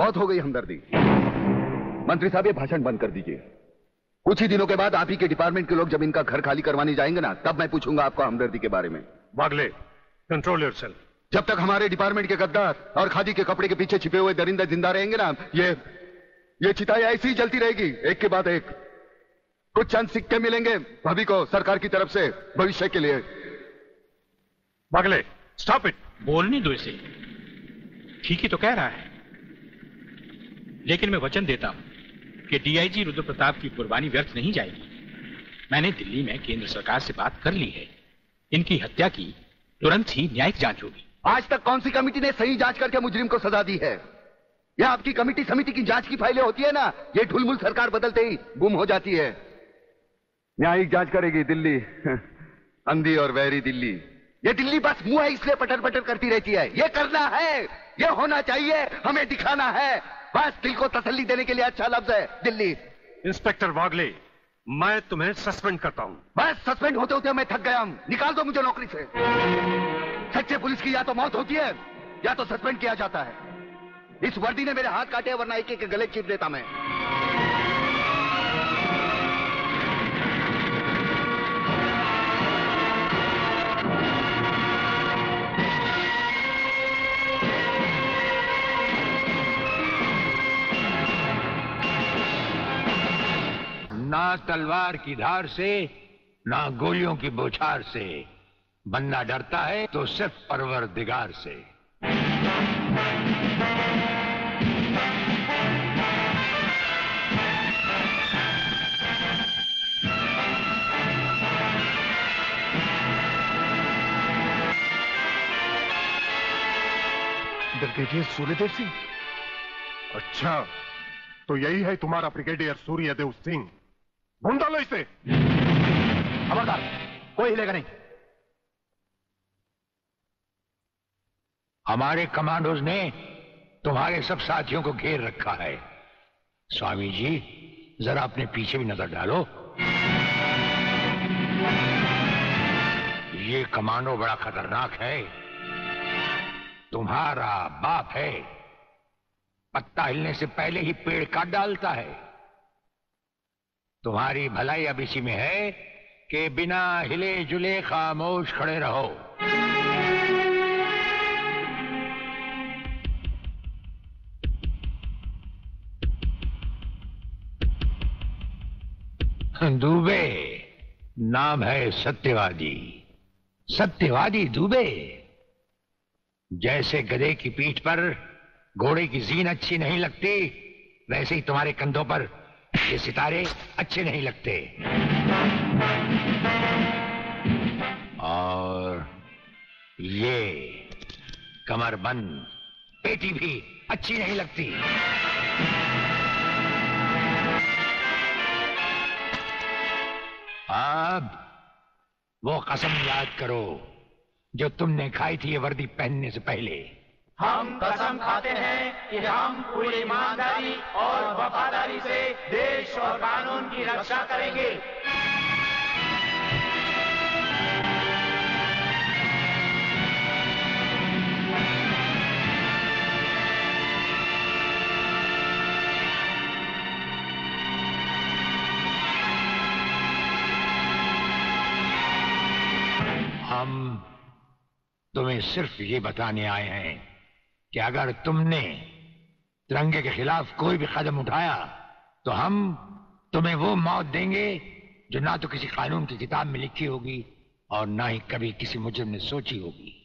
बहुत हो गई हमदर्दी। मंत्री साहब ये भाषण बंद कर दीजिए। कुछ ही दिनों के बाद आप ही के डिपार्टमेंट के लोग जब इनका घर खाली करवाने जाएंगे ना, तब मैं पूछूंगा आपको हमदर्दी के बारे में। वागले, कंट्रोल योरसेल्फ। जब तक हमारे डिपार्टमेंट के गद्दार और खादी के कपड़े के पीछे छिपे हुए दरिंदे जिंदा रहेंगे ना, ये चिताएं ऐसी ही जलती रहेगी, एक के बाद एक। कुछ चंद सिक्के मिलेंगे भाभी को सरकार की तरफ से भविष्य के लिए। वागले, स्टॉप इट। बोलने दो इसे। ठीक ही तो कह रहा है, लेकिन मैं वचन देता हूं कि डीआईजी रुद्र प्रताप की कुर्बानी व्यर्थ नहीं जाएगी। मैंने दिल्ली में केंद्र सरकार से बात कर ली है। इनकी हत्या की तुरंत ही न्यायिक जांच होगी। आज तक कौन सी कमेटी ने सही जांच करके मुजरिम को सजा दी है? यह आपकी कमेटी समिति की जांच की फाइलें होती है ना, ये ढुलमुल सरकार बदलते ही गुम हो जाती है। न्यायिक जांच करेगी दिल्ली, अंधी और वैरी दिल्ली। ये दिल्ली बस मुंह है इसलिए पटर पटर करती रहती है। ये करना है, ये होना चाहिए, हमें दिखाना है। बस दिल को तसल्ली देने के लिए अच्छा लफ्ज है दिल्ली। इंस्पेक्टर वागले, मैं तुम्हें सस्पेंड करता हूं। बस सस्पेंड होते होते मैं थक गया हूं। निकाल दो मुझे नौकरी से। सच्चे पुलिस की या तो मौत होती है या तो सस्पेंड किया जाता है। इस वर्दी ने मेरे हाथ काटे, वरना एक एक गले चीर देता मैं। ना तलवार की धार से, ना गोलियों की बौछार से। बंदा डरता है तो सिर्फ परवरदिगार से। ब्रिगेडियर सूर्यदेव सिंह? अच्छा, तो यही है तुम्हारा ब्रिगेडियर सूर्यदेव सिंह। ढूंढ लो इसे। खबरदार, कोई हिलेगा नहीं। हमारे कमांडोज ने तुम्हारे सब साथियों को घेर रखा है। स्वामी जी, जरा अपने पीछे भी नजर डालो। ये कमांडो बड़ा खतरनाक है। तुम्हारा बाप है, पत्ता हिलने से पहले ही पेड़ काट डालता है। तुम्हारी भलाई अब इसी में है कि बिना हिले जुले खामोश खड़े रहो। दुबे नाम है सत्यवादी। सत्यवादी दुबे। जैसे गधे की पीठ पर घोड़े की जीन अच्छी नहीं लगती, वैसे ही तुम्हारे कंधों पर ये सितारे अच्छे नहीं लगते। और ये कमरबंद पेटी भी अच्छी नहीं लगती। अब वो कसम याद करो जो तुमने खाई थी ये वर्दी पहनने से पहले। हम कसम खाते हैं कि हम पूरी ईमानदारी और वफादारी से देश और कानून की रक्षा करेंगे। हम तुम्हें सिर्फ ये बताने आए हैं कि अगर तुमने तिरंगे के खिलाफ कोई भी कदम उठाया तो हम तुम्हें वो मौत देंगे जो ना तो किसी कानून की किताब में लिखी होगी और ना ही कभी किसी मुजरिम ने सोची होगी।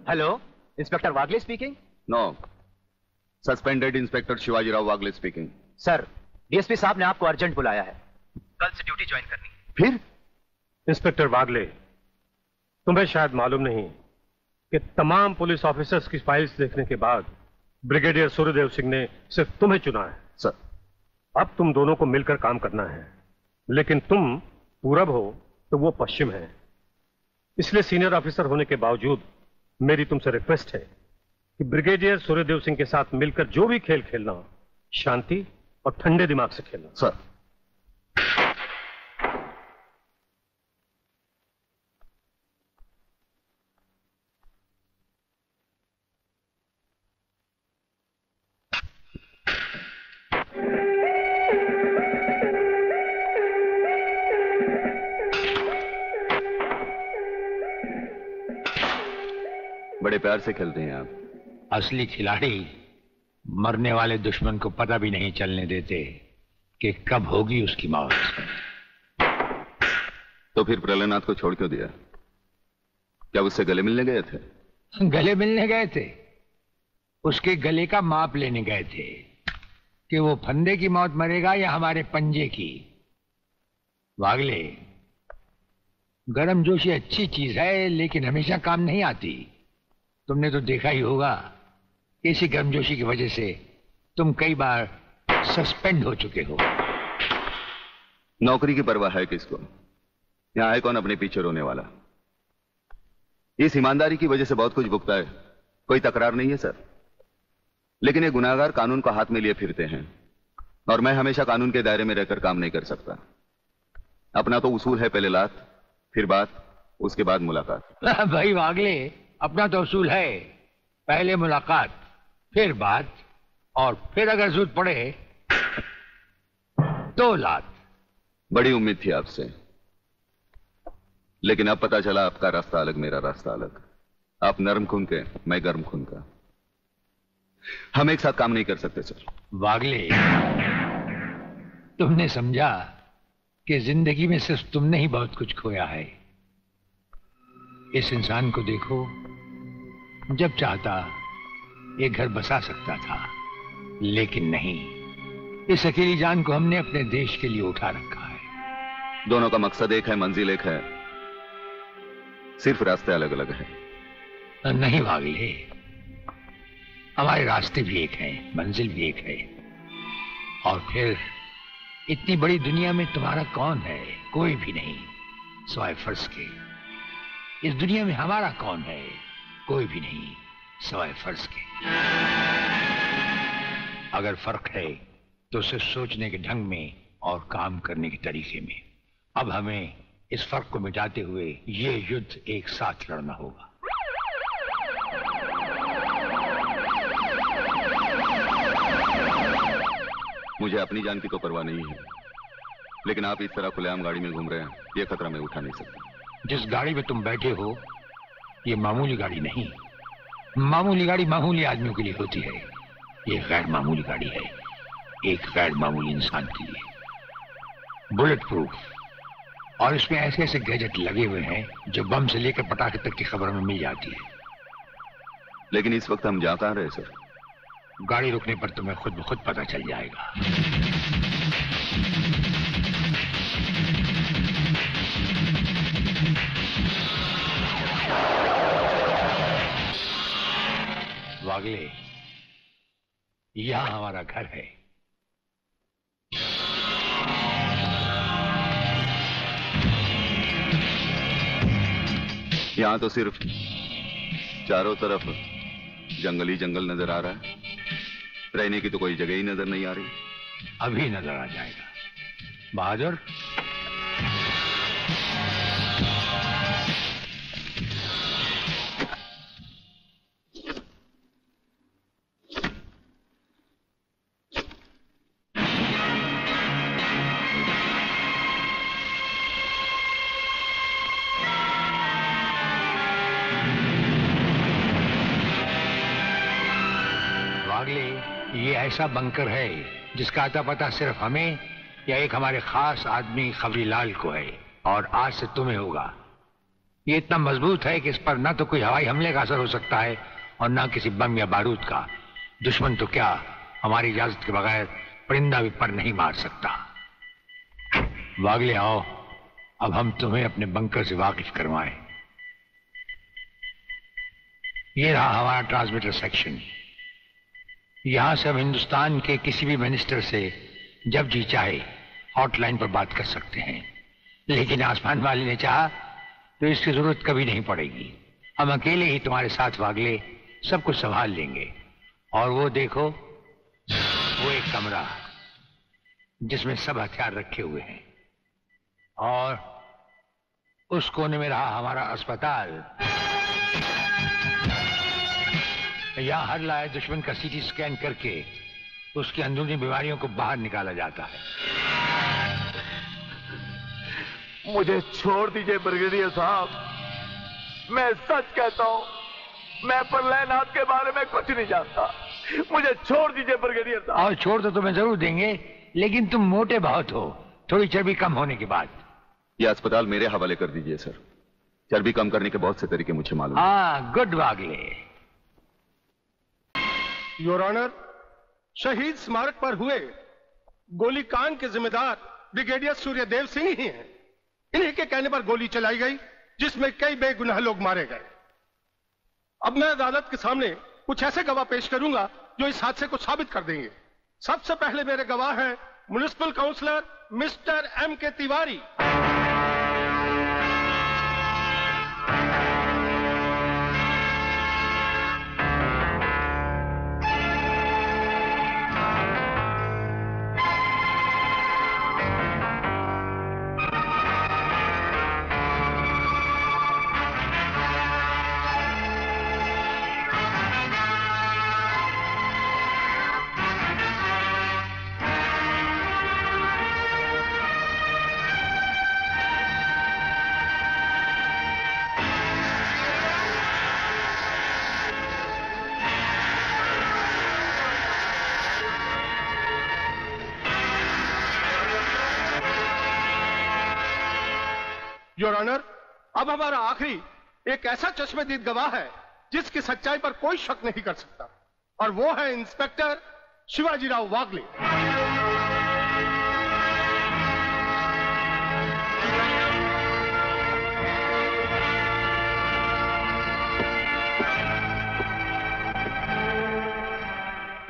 Hello, inspector Wagle speaking. No, suspended inspector Shivaji Rao Wagle speaking. Sir, DSP साहब ने आपको अर्जेंट बुलाया है। कल से ड्यूटी ज्वाइन करनी। फिर? इंस्पेक्टर वागले, तुम्हें शायद मालूम नहीं कि तमाम पुलिस ऑफिसर्स की फाइल्स देखने के बाद ब्रिगेडियर सूर्यदेव सिंह ने सिर्फ तुम्हें चुना है। सर, अब तुम दोनों को मिलकर काम करना है, लेकिन तुम पूरब हो तो वो पश्चिम है। इसलिए सीनियर ऑफिसर होने के बावजूद मेरी तुमसे रिक्वेस्ट है कि ब्रिगेडियर सूर्यदेव सिंह के साथ मिलकर जो भी खेल खेलना हो, शांति और ठंडे दिमाग से खेलना। सर। बड़े प्यार से खेलते हैं आप। असली खिलाड़ी मरने वाले दुश्मन को पता भी नहीं चलने देते कि कब होगी उसकी मौत। तो फिर प्रलयनाथ को छोड़ क्यों दिया? क्या उससे गले मिलने गए थे? गले मिलने गए थे? उसके गले का माप लेने गए थे कि वो फंदे की मौत मरेगा या हमारे पंजे की। वागले, गर्मजोशी अच्छी चीज है लेकिन हमेशा काम नहीं आती। तुमने तो देखा ही होगा कि इसी गर्मजोशी की वजह से तुम कई बार सस्पेंड हो चुके हो। नौकरी की परवाह है किसको? यहां है कौन अपने पीछे रोने वाला? इस ईमानदारी की वजह से बहुत कुछ भुगता है, कोई तकरार नहीं है सर। लेकिन ये गुनाहगार कानून को हाथ में लिए फिरते हैं और मैं हमेशा कानून के दायरे में रहकर काम नहीं कर सकता। अपना तो उसूल है, पहले लात फिर बात, उसके बाद मुलाकात। भाई वागले, अपना तो उसूल है, पहले मुलाकात फिर बात और फिर अगर जरूरत पड़े तो लात। बड़ी उम्मीद थी आपसे, लेकिन अब पता चला आपका रास्ता अलग, मेरा रास्ता अलग। आप नरम खून के, मैं गर्म खून का। हम एक साथ काम नहीं कर सकते सर। वागले, तुमने समझा कि जिंदगी में सिर्फ तुमने ही बहुत कुछ खोया है। इस इंसान को देखो, जब चाहता एक घर बसा सकता था, लेकिन नहीं। इस अकेली जान को हमने अपने देश के लिए उठा रखा है। दोनों का मकसद एक है, मंजिल एक है, सिर्फ रास्ते अलग अलग हैं। नहीं वागले, हमारे रास्ते भी एक हैं, मंजिल भी एक है। और फिर इतनी बड़ी दुनिया में तुम्हारा कौन है? कोई भी नहीं, सिवाय फर्ज के। इस दुनिया में हमारा कौन है? कोई भी नहीं, सिवाय फर्ज के। अगर फर्क है तो सिर्फ सोचने के ढंग में और काम करने के तरीके में। अब हमें इस फर्क को मिटाते हुए ये युद्ध एक साथ लड़ना होगा। मुझे अपनी जान की तो परवाह नहीं है, लेकिन आप इस तरह खुलेआम गाड़ी में घूम रहे हैं, यह खतरा मैं उठा नहीं सकता। जिस गाड़ी में तुम बैठे हो ये मामूली गाड़ी नहीं। मामूली गाड़ी मामूली आदमियों के लिए होती है, ये गैर मामूली गाड़ी है, एक गैर मामूली इंसान के लिए। बुलेट प्रूफ, और इसमें ऐसे ऐसे गैजेट लगे हुए हैं जो बम से लेकर पटाखे तक की खबर में मिल जाती है। लेकिन इस वक्त हम जा कहां रहे सर? गाड़ी रुकने पर तुम्हें खुद ब खुद पता चल जाएगा। वागले, यहां हमारा घर है। यहां तो सिर्फ चारों तरफ जंगल ही जंगल नजर आ रहा है, रहने की तो कोई जगह ही नजर नहीं आ रही। अभी नजर आ जाएगा बहादुर। ये ऐसा बंकर है जिसका अता पता सिर्फ हमें या एक हमारे खास आदमी खबरीलाल को है, और आज से तुम्हें होगा। ये इतना मजबूत है कि इस पर ना तो कोई हवाई हमले का असर हो सकता है और ना किसी बम या बारूद का। दुश्मन तो क्या, हमारी इजाजत के बगैर परिंदा भी पर नहीं मार सकता। वागले आओ, अब हम तुम्हें अपने बंकर से वाकिफ करवाएं। ये रहा हमारा ट्रांसमीटर सेक्शन। यहां से हम हिंदुस्तान के किसी भी मिनिस्टर से जब जी चाहे हॉटलाइन पर बात कर सकते हैं, लेकिन आसमान वाले ने चाहा तो इसकी जरूरत कभी नहीं पड़ेगी। हम अकेले ही तुम्हारे साथ वागले सब कुछ संभाल लेंगे। और वो देखो, वो एक कमरा, जिसमें सब हथियार रखे हुए हैं, और उस कोने में रहा हमारा अस्पताल। यहां हर लाए दुश्मन का सीटी स्कैन करके उसकी अंदरूनी बीमारियों को बाहर निकाला जाता है। मुझे छोड़ दीजिए ब्रिगेडियर साहब, मैं सच कहता हूं, मैं प्रलयनाथ के बारे में कुछ नहीं जानता। मुझे छोड़ दीजिए ब्रिगेडियर साहब। और छोड़ तो तुम्हें जरूर देंगे, लेकिन तुम मोटे बहुत हो, थोड़ी चर्बी कम होने के बाद। यह अस्पताल मेरे हवाले कर दीजिए सर। चर्बी कम करने के बहुत से तरीके मुझे मालूम है। हाँ, गुड वागले। योर ऑनर, शहीद स्मारक पर हुए गोलीकांड के जिम्मेदार ब्रिगेडियर सूर्यदेव सिंह ही हैं। इन्हीं के कहने पर गोली चलाई गई, जिसमें कई बेगुनाह लोग मारे गए। अब मैं अदालत के सामने कुछ ऐसे गवाह पेश करूंगा जो इस हादसे को साबित कर देंगे। सबसे पहले मेरे गवाह हैं municipal councillor mister M.K. Tiwari. Your honour, अब हमारा आखिरी एक ऐसा चश्मदीद गवाह है जिसकी सच्चाई पर कोई शक नहीं कर सकता, और वो है इंस्पेक्टर शिवाजीराव वागले।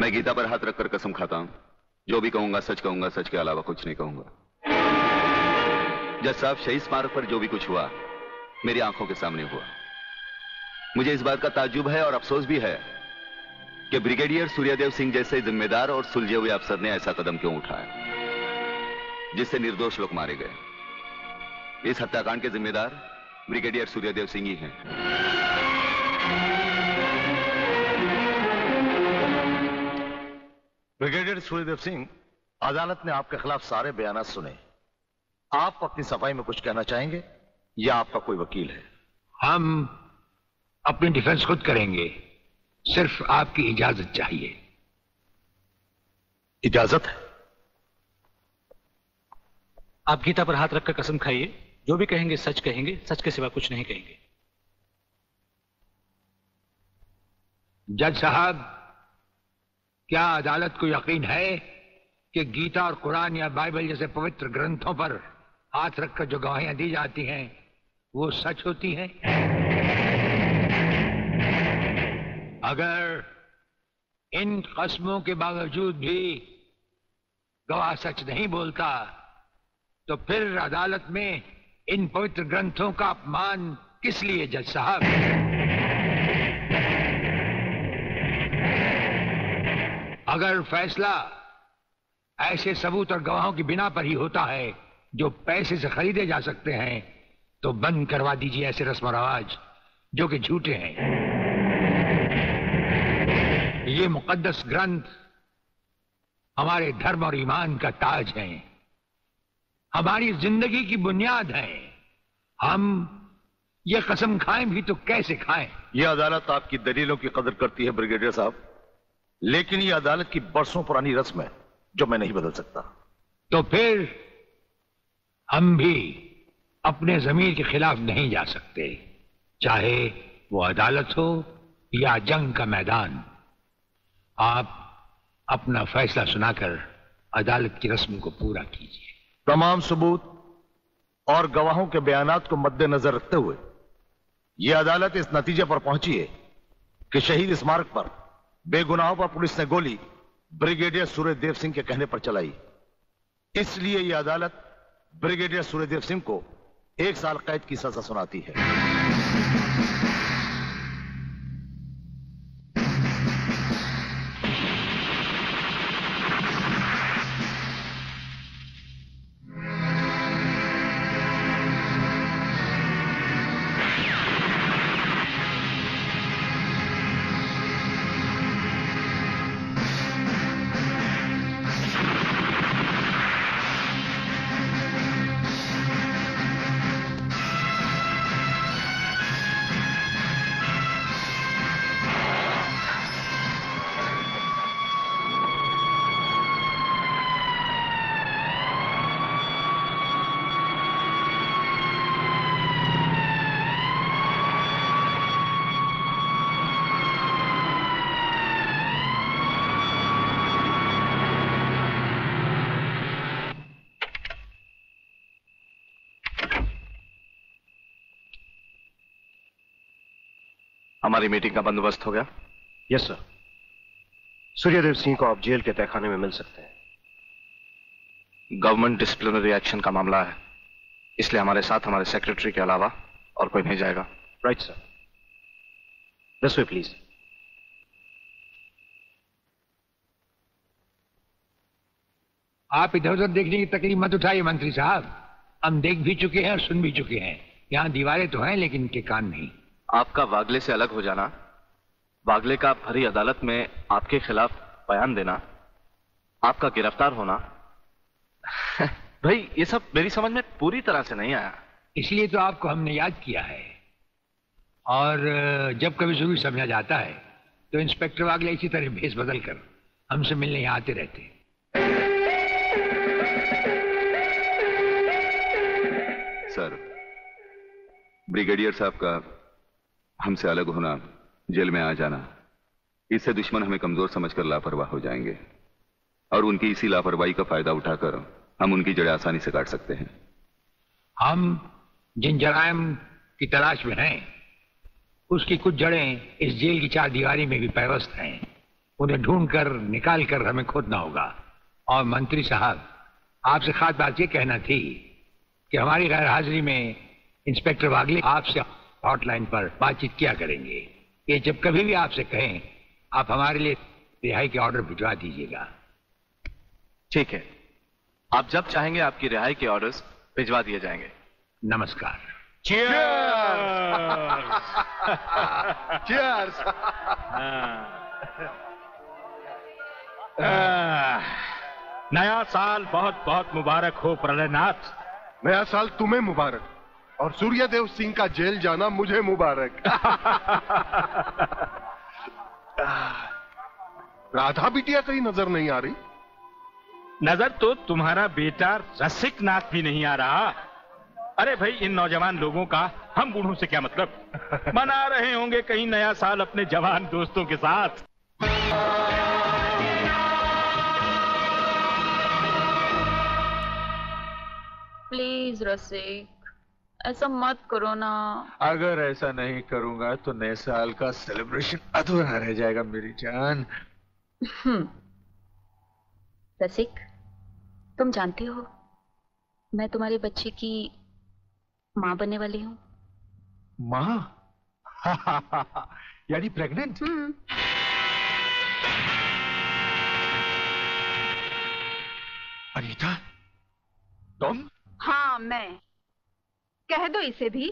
मैं गीता पर हाथ रखकर कसम खाता हूं, जो भी कहूंगा सच कहूंगा, सच के अलावा कुछ नहीं कहूंगा। जज साहब, शहीद स्मारक पर जो भी कुछ हुआ मेरी आंखों के सामने हुआ। मुझे इस बात का ताज्जुब है और अफसोस भी है कि ब्रिगेडियर सूर्यदेव सिंह जैसे जिम्मेदार और सुलझे हुए अफसर ने ऐसा कदम क्यों उठाया जिससे निर्दोष लोग मारे गए। इस हत्याकांड के जिम्मेदार ब्रिगेडियर सूर्यदेव सिंह ही हैं। ब्रिगेडियर सूर्यदेव सिंह, अदालत ने आपके खिलाफ सारे बयान सुने। आप अपनी सफाई में कुछ कहना चाहेंगे या आपका कोई वकील है? हम अपनी डिफेंस खुद करेंगे, सिर्फ आपकी इजाजत चाहिए। इजाजत है? आप गीता पर हाथ रखकर कसम खाइए, जो भी कहेंगे सच कहेंगे, सच के सिवा कुछ नहीं कहेंगे। जज साहब, क्या अदालत को यकीन है कि गीता और कुरान या बाइबल जैसे पवित्र ग्रंथों पर हाथ रखकर जो गवाहियां दी जाती हैं वो सच होती हैं? अगर इन कस्मों के बावजूद भी गवाह सच नहीं बोलता तो फिर अदालत में इन पवित्र ग्रंथों का अपमान किस लिए जज साहब? अगर फैसला ऐसे सबूत और गवाहों की बिना पर ही होता है जो पैसे से खरीदे जा सकते हैं, तो बंद करवा दीजिए ऐसे रस्म रवाज जो कि झूठे हैं। ये मुकद्दस ग्रंथ हमारे धर्म और ईमान का ताज है, हमारी जिंदगी की बुनियाद है। हम ये कसम खाएं भी तो कैसे खाएं? यह अदालत आपकी दलीलों की कदर करती है ब्रिगेडियर साहब, लेकिन यह अदालत की बरसों पुरानी रस्म है जो मैं नहीं बदल सकता। तो फिर हम भी अपने जमीर के खिलाफ नहीं जा सकते, चाहे वो अदालत हो या जंग का मैदान। आप अपना फैसला सुनाकर अदालत की रस्म को पूरा कीजिए। तमाम सबूत और गवाहों के बयानात को मद्देनजर रखते हुए यह अदालत इस नतीजे पर पहुंची है कि शहीद स्मारक पर बेगुनाहों पर पुलिस ने गोली ब्रिगेडियर सूर्यदेव सिंह के कहने पर चलाई। इसलिए यह अदालत ब्रिगेडियर सूर्यदेव सिंह को 1 साल कैद की सजा सुनाती है। हमारी मीटिंग का बंदोबस्त हो गया? Yes sir. सूर्यदेव सिंह को आप जेल के तहखाने में मिल सकते हैं। गवर्नमेंट डिसिप्लिनरी एक्शन का मामला है, इसलिए हमारे साथ हमारे सेक्रेटरी के अलावा और कोई नहीं जाएगा। Right sir. This way please. आप इधर उधर देखने की तकलीफ मत उठाइए मंत्री साहब, हम देख भी चुके हैं और सुन भी चुके हैं। यहाँ दीवारें तो हैं लेकिन इनके कान नहीं। आपका वागले से अलग हो जाना, वागले का भरी अदालत में आपके खिलाफ बयान देना, आपका गिरफ्तार होना भाई ये सब मेरी समझ में पूरी तरह से नहीं आया। इसलिए तो आपको हमने याद किया है। और जब कभी जरूरी समझा जाता है तो इंस्पेक्टर वागले इसी तरह भेस बदल कर हमसे मिलने यहाँ आते रहते हैं। सर, ब्रिगेडियर साहब का हमसे अलग होना, जेल में आ जाना, इससे दुश्मन हमें कमजोर समझकर लापरवाह हो जाएंगे और उनकी इसी लापरवाही का फायदा उठाकर हम उनकी जड़ें आसानी से काट सकते हैं। हम जिन जराइम की तलाश में हैं, उसकी कुछ जड़ें इस जेल की चार दीवारी में भी पैवस्त हैं। उन्हें ढूंढकर निकाल कर हमें खोदना होगा। और मंत्री साहब, आपसे खास बात ये कहना थी कि हमारी गैर हाजिरी में इंस्पेक्टर वागले आपसे हॉटलाइन पर बातचीत किया करेंगे। ये जब कभी भी आपसे कहें, आप हमारे लिए रिहाई के ऑर्डर भिजवा दीजिएगा। ठीक है, आप जब चाहेंगे आपकी रिहाई के ऑर्डर्स भिजवा दिए जाएंगे। नमस्कार। Cheers! नया साल बहुत बहुत मुबारक हो प्रलयनाथ। नया साल तुम्हें मुबारक और सूर्यदेव सिंह का जेल जाना मुझे मुबारक। राधा बिटिया कहीं नजर नहीं आ रही। नजर तो तुम्हारा बेटा रसिक नाथ भी नहीं आ रहा। अरे भाई, इन नौजवान लोगों का हम बूढ़ों से क्या मतलब। मना रहे होंगे कहीं नया साल अपने जवान दोस्तों के साथ। प्लीज रसिक, ऐसा मत करो ना। अगर ऐसा नहीं करूंगा तो नए साल का सेलिब्रेशन अधूरा रह जाएगा मेरी जान। रसिक, तुम जानते हो मैं तुम्हारे बच्चे की माँ बनने वाली हूँ। माँ? यानी प्रेग्नेंट? अनीता, तुम? हाँ, मैं। कह दो इसे भी,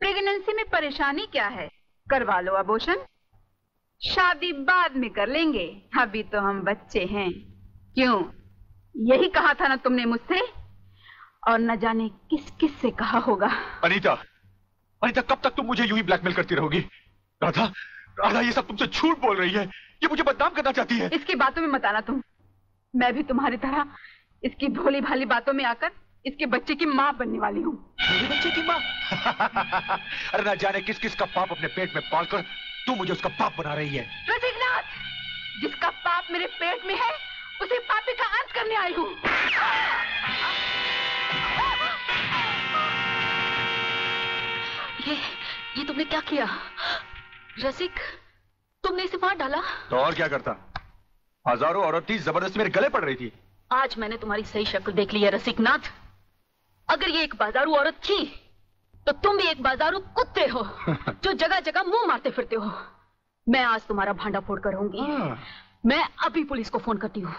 प्रेगनेंसी में परेशानी क्या है, करवा लो अबॉर्शन। शादी बाद में कर लेंगे, अभी तो हम बच्चे हैं। क्यों, यही कहा था ना तुमने मुझसे? और न जाने किस किस से कहा होगा। अनीता, अनीता, कब तक तुम मुझे यूं ही ब्लैकमेल करती रहोगी? राधा, राधा ये सब तुमसे झूठ बोल रही है। ये मुझे बदनाम करना चाहती है। इसकी बातों में मत आना तुम। मैं भी तुम्हारी तरह इसकी भोली भाली बातों में आकर इसके बच्चे की माँ बनने वाली हूँ। मेरे बच्चे की माँ? अरे ना जाने किस किस का पाप अपने पेट में पालकर तू मुझे उसका पाप बना रही है। रसिकनाथ, जिसका पाप मेरे पेट में है उसे पापी का अंत करने आई हूँ। ये तुमने क्या किया? रसिक, तुमने इसे मार डाला? तो और क्या करता? हजारों औरतें जबरदस्ती मेरे गले पड़ रही थी। आज मैंने तुम्हारी सही शक्ल देख ली है रसिकनाथ। अगर ये एक बाजारू औरत थी तो तुम भी एक बाजारू कुत्ते हो जो जगह जगह मुंह मारते फिरते हो। मैं आज तुम्हारा भांडा फोड़ कर रहूंगी। मैं अभी पुलिस को फोन करती हूँ।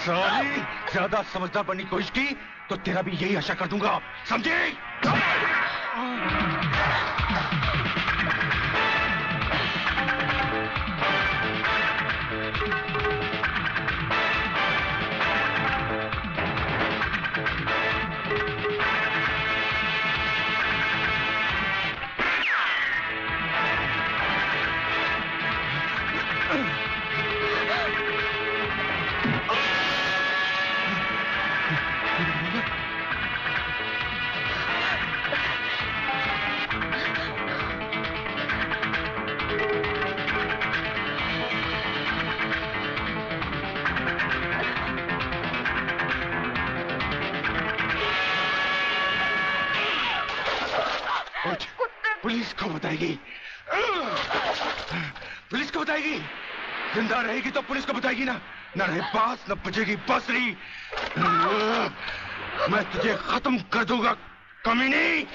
साली, ज्यादा समझदार बनने की कोशिश की तो तेरा भी यही आशा कर दूंगा, समझे? पुलिस को बताएगी, पुलिस को बताएगी। जिंदा रहेगी तो पुलिस को बताएगी ना, न रहे पास न बचेगी बांसुरी। मैं तुझे खत्म कर दूंगा कमीनी।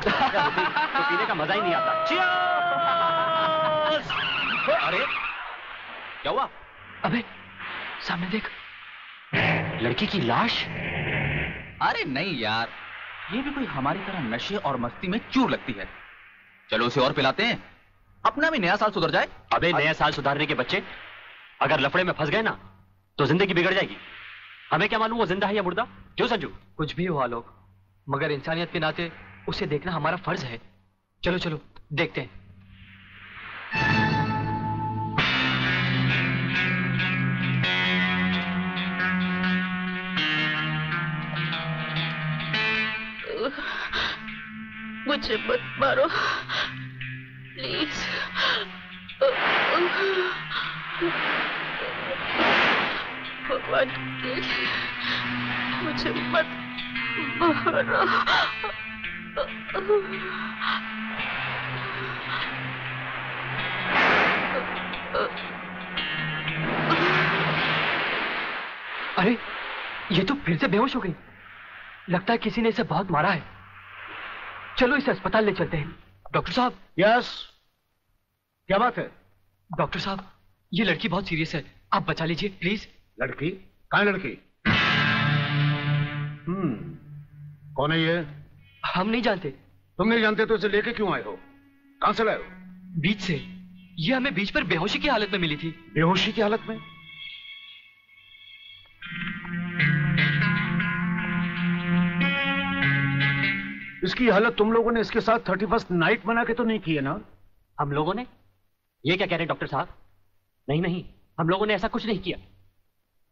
तो पीने का मजा ही नहीं आता। अरे क्या हुआ? अबे सामने देख, लड़की की लाश। अरे नहीं यार, ये भी कोई हमारी तरह नशे और मस्ती में चूर लगती है। चलो उसे और पिलाते हैं, अपना भी नया साल सुधर जाए। अबे नया साल सुधारने के बच्चे, अगर लफड़े में फंस गए ना तो जिंदगी बिगड़ जाएगी। हमें क्या मालूम वो जिंदा है या मुर्दा? क्यों संजू? कुछ भी हुआ लोग, मगर इंसानियत के नाते उसे देखना हमारा फर्ज है। चलो चलो देखते हैं। मुझे मत मारो प्लीज। भगवान के लिए मुझे मत मारो। अरे ये तो फिर से बेहोश हो गई। लगता है किसी ने इसे बहुत मारा है। चलो इसे अस्पताल ले चलते हैं। डॉक्टर साहब। यस, क्या बात है? डॉक्टर साहब, ये लड़की बहुत सीरियस है, आप बचा लीजिए प्लीज। लड़की? कहाँ है लड़की? कौन है ये? हम नहीं जानते। तुम नहीं जानते तो इसे लेके क्यों आए हो? कहां से लाए हो? बीच से। ये हमें बीच पर बेहोशी की हालत में मिली थी। बेहोशी की हालत में? इसकी हालत तुम लोगों ने इसके साथ 31st नाइट बना के तो नहीं की है ना? हम लोगों ने? ये क्या कह रहे हैं डॉक्टर साहब? नहीं नहीं, हम लोगों ने ऐसा कुछ नहीं किया।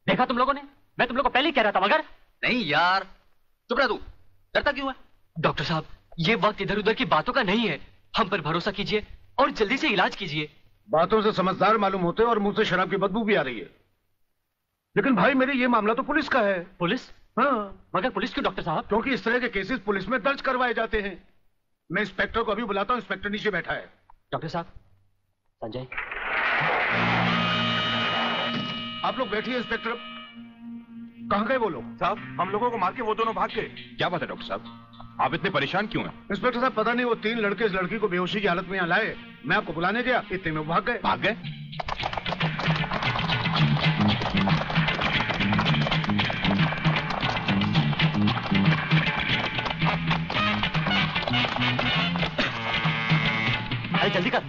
देखा तुम लोगों ने? मैं तुम लोगों को पहले ही कह रहा था। मगर नहीं यार, चुप रह तू, डरता क्यों है? डॉक्टर साहब, ये वक्त इधर उधर की बातों का नहीं है। हम पर भरोसा कीजिए और जल्दी से इलाज कीजिए। बातों से समझदार मालूम होते और मुंह से शराब की बदबू भी आ रही है। लेकिन भाई मेरे ये मामला तो पुलिस का है। पुलिस? हाँ। मगर पुलिस क्यों डॉक्टर साहब? क्योंकि इस तरह के केसेस पुलिस में दर्ज करवाए जाते हैं। मैं इंस्पेक्टर को अभी बुलाता हूँ। इंस्पेक्टर नीचे बैठा है। डॉक्टर साहब, संजय। आप लोग बैठिए। इंस्पेक्टर, कहाँ गए वो लोग? साहब, हम लोगों को मार के वो दोनों भाग गए। क्या बात है डॉक्टर साहब, आप इतने परेशान क्यों हैं? इंस्पेक्टर साहब, पता नहीं वो 3 लड़के इस लड़की को बेहोशी की हालत में यहाँ लाए। मैं आपको बुलाने गया, इतने में भाग गए। भाग गए? अरे जल्दी कर।